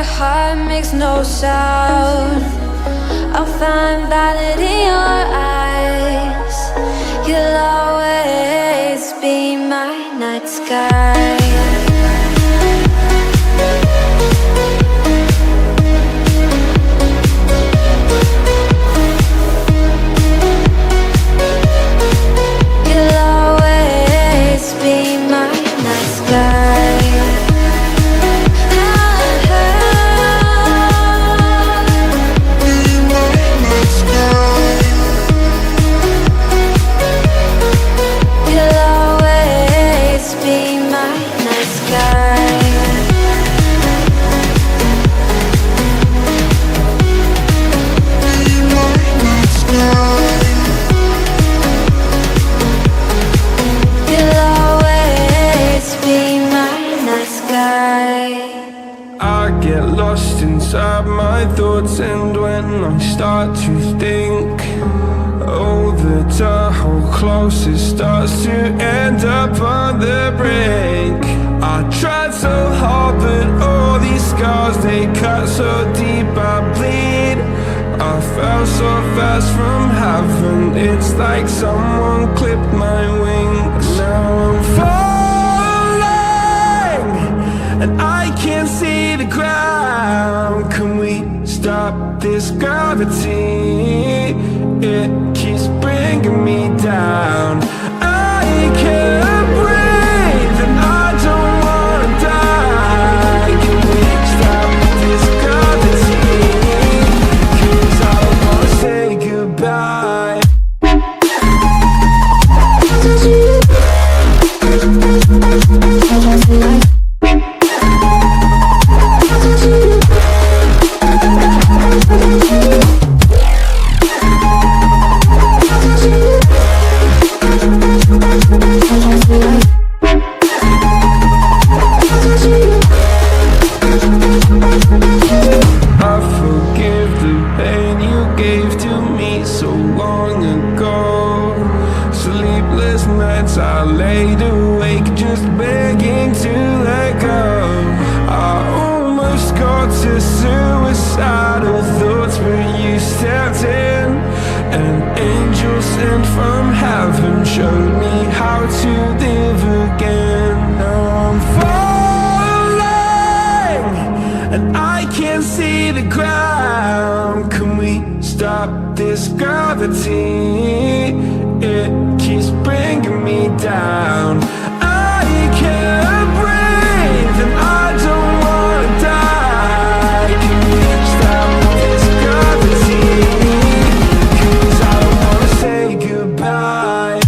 your heart makes no sound, I'll find valid in your eyes. You'll always be my night sky. And when I start to think, oh, the door closest starts to end up on the brink. I tried so hard, but all these scars, they cut so deep I bleed. I fell so fast from heaven, it's like someone clipped my wings. Now I'm falling, and I can't see the ground. Can we stop this gravity? It keeps bringing me down. I can't breathe and I don't wanna die. Can we stop this gravity? 'Cause I don't wanna say goodbye. I laid awake just begging to let go. I almost got to suicidal thoughts, but you stepped in. An angel sent from heaven showed me how to live again. Now I'm falling, and I can't see the ground. Can we stop this gravity? It keeps bringing me down. I can't breathe and I don't wanna die. Can we stop this gravity? 'Cause I don't wanna say goodbye.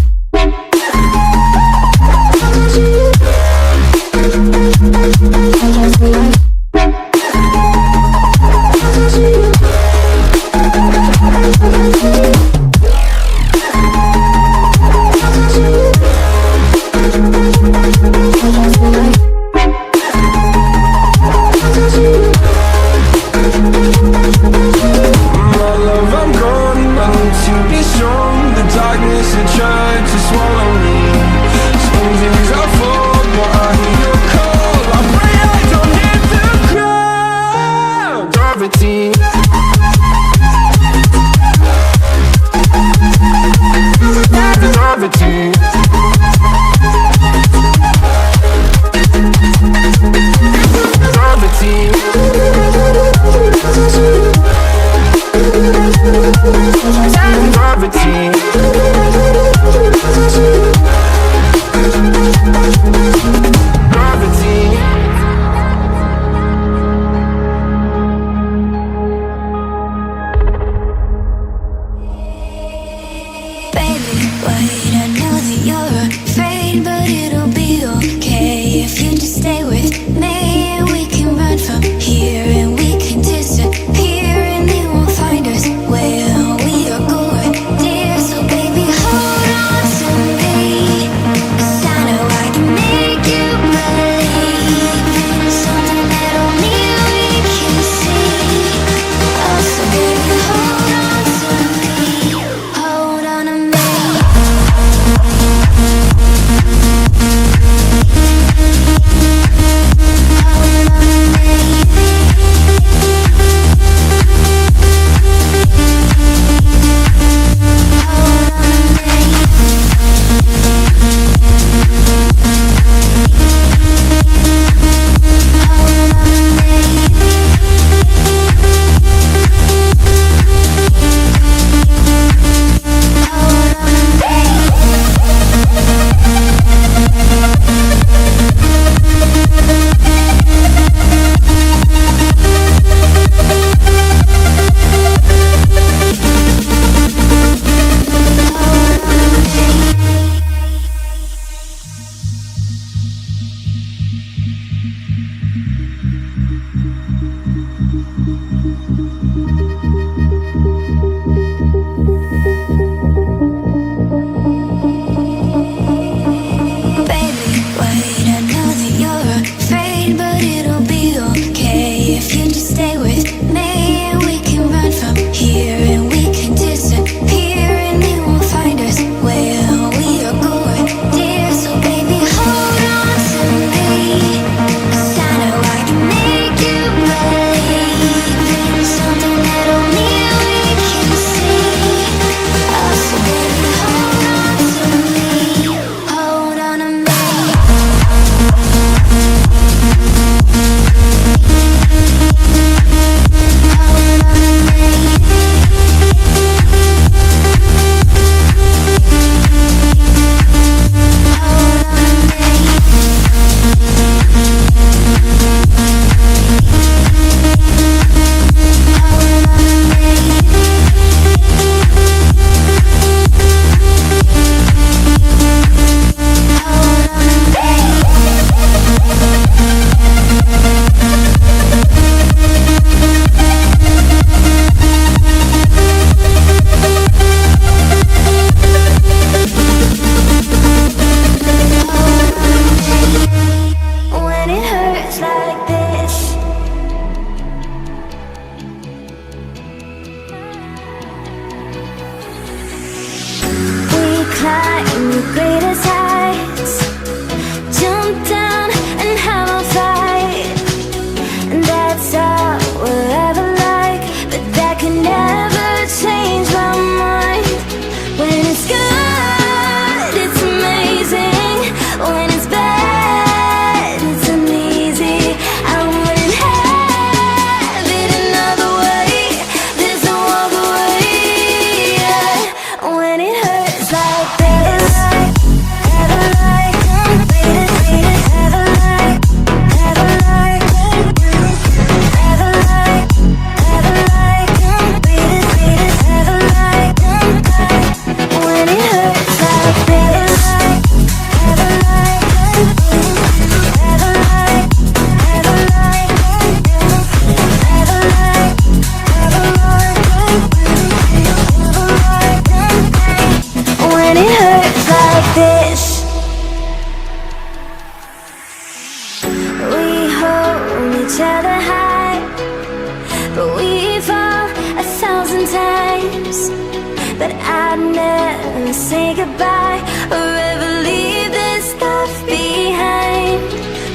But I'd never say goodbye or ever leave this stuff behind.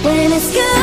When it's good